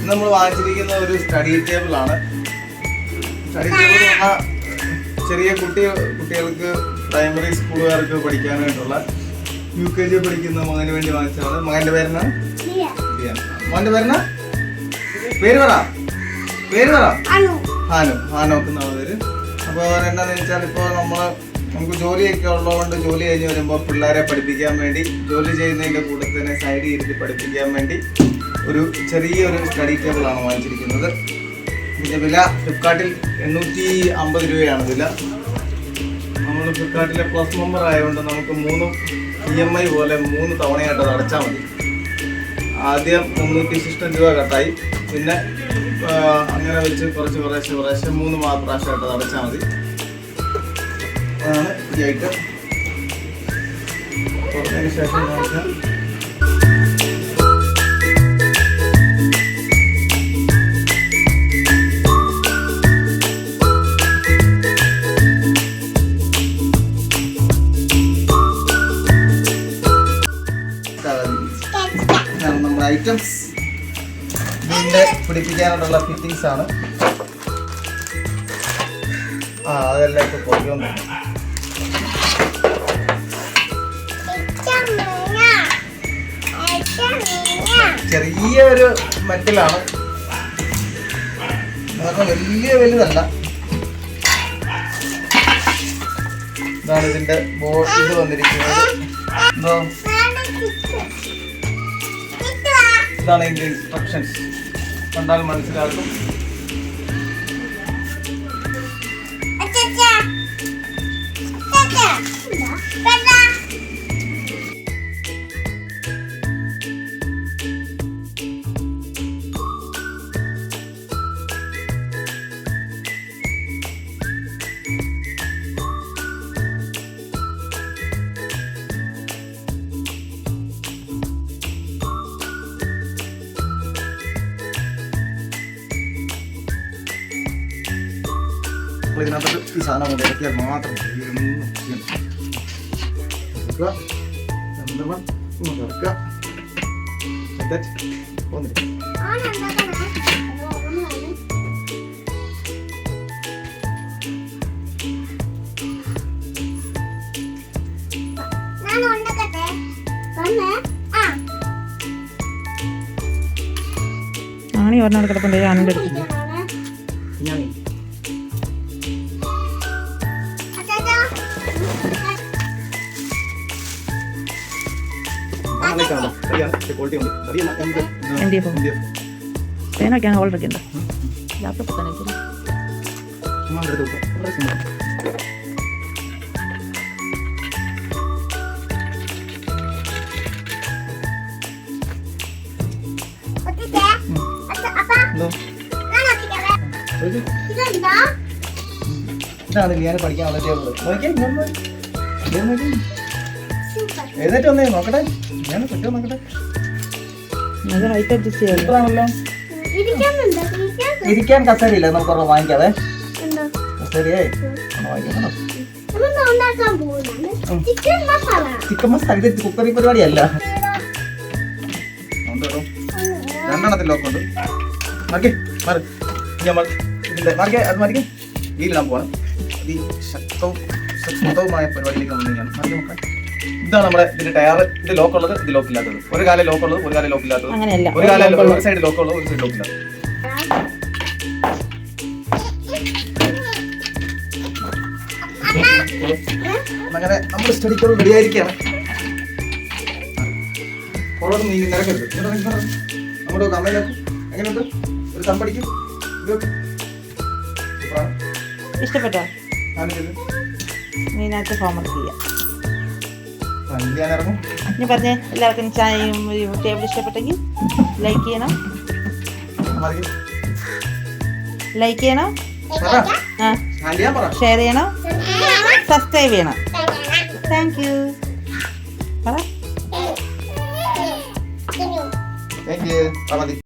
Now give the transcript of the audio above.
നമ്മൾ വാങ്ങിച്ചിരിക്കുന്ന ഒരു study table ആണ്. സ്റ്റഡി ടേബിൾ പറഞ്ഞാൽ ചെറിയ കുട്ടികൾക്ക് പ്രൈമറി സ്കൂളുകാർക്ക് പഠിക്കാനായിട്ടുള്ള UKG പഠിക്കുന്ന മകന് വേണ്ടി വാങ്ങിച്ചതാണ്. മകന്റെ പേരെന്നാ? മോന്റെ പേരെന്നാ? പേര് പറ. ഹാനോക്ക് എന്നാണ് പേര്. അപ്പോൾ എന്താണെന്ന് വെച്ചാൽ ഇപ്പോൾ നമുക്ക് ജോലിയൊക്കെ ഉള്ളതുകൊണ്ട് ജോലി കഴിഞ്ഞ് വരുമ്പോൾ പിള്ളേരെ പഠിപ്പിക്കാൻ വേണ്ടി ജോലി ചെയ്യുന്നതിൻ്റെ കൂടെ തന്നെ സൈഡിൽ ഇരുത്തി പഠിപ്പിക്കാൻ വേണ്ടി ചെറിയൊരു സ്റ്റഡി ടേബിളാണ് വാങ്ങിച്ചിരിക്കുന്നത്. ഇതിൻ്റെ വില ഫ്ലിപ്കാർട്ടിൽ 850 രൂപയാണ് വില. നമ്മൾ ഫ്ലിപ്കാർട്ടിലെ പ്ലസ് മെമ്പർ ആയതുകൊണ്ട് നമുക്ക് 3 EMI പോലെ 3 തവണയായിട്ട് അത് അടച്ചാൽ മതി. ആദ്യം 360 രൂപ കട്ടായി, പിന്നെ അങ്ങനെ വെച്ച് കുറേശ്ശെ 3 പ്രാവശ്യമായിട്ട് അത് അടച്ചാൽ മതി. അതാണ് ഈ ഐറ്റം. തുറന്നതിന് ശേഷം നോക്കാം. നമ്മുടെ ഐറ്റംസ് ഇതിൻ്റെ പിടിപ്പിക്കാനായിട്ടുള്ള ഫിറ്റിങ്സ് ആണ്. അതെല്ലാം ഇപ്പോൾ പൊടിയൊന്നും ചെറിയൊരു മെറ്റലാണ്, വലുതല്ല. ഇതാണ് ഇതിൻ്റെ ഇത് വന്നിരിക്കുന്നത്. എന്തോ ഇതാണ് ഇതിൻ്റെ ഇൻസ്ട്രക്ഷൻസ്. കണ്ടാൽ മനസ്സിലാക്കും. ഇതിനകത്ത് ഈ സാധനം കൊണ്ട് ഇറക്കിയാൽ മാത്രം ആണി ഒരെണ്ണം കിടപ്പുണ്ട്. ആണിൻ്റെ അടുത്ത് പേനൊക്കെയാണ് ഓൾറെഡി ഉണ്ട്. ലാപ്ടോപ്പ് തന്നെ ഇതാണ് ഞാൻ പഠിക്കാനുള്ള ടേബിൾ. എഴുന്നേറ്റ് വന്നേ നോക്കട്ടെ. ഞാൻ പറ്റുമോ നോക്കട്ടെ. ആണല്ലോ. ഇരിക്കാൻ കസേരയില്ല, നമുക്ക് വാങ്ങിക്കാതെ. കസേരയേ വാങ്ങിക്കണം. ചിക്കൻ മസാല ഇത് കുക്കറി പരിപാടിയല്ല. 2 ലോക്കുണ്ട്. അത് മറിക്കേ വീലിടാൻ പോകണം. ശക്തവുമായ പരിപാടിയിലേക്ക് വന്നു. നോക്കാം. ഇതാണ് നമ്മുടെ ഇതിന്റെ ടയർ. ഇത് ലോക്കുള്ളത്, ഇത് ലോക്കില്ലാത്തത്. ഒരു കാലം ലോക്കുള്ളത്, ഒരു കാലം ലോക്കില്ലാത്തത്. ഒരു കാലം ഒരു സൈഡ് ലോക്കുള്ളത്, ഒരു സൈഡ് ലോക്കില്ലാത്തത്. അങ്ങനെ നമ്മൾ സ്റ്റഡിക്കോട് റെഡിയായിരിക്കുകയാണ്. ഓരോന്നും നീ നിരക്കരുത്. നമ്മുടെ അമ്മയിലോക്കും എങ്ങനെയുണ്ട്? ഒരു തമ്പടിക്കും ഇഷ്ടപ്പെട്ടോ? നീനകത്ത് ഹോംവർക്ക് ചെയ്യാം. ഇനി പറഞ്ഞേ എല്ലാവർക്കും ചായയും ടേബിൾ ഇഷ്ടപ്പെട്ടെങ്കിൽ ലൈക്ക് ചെയ്യണം, ഷെയർ ചെയ്യണം, സബ്സ്ക്രൈബ് ചെയ്യണം. Thank you. പറ.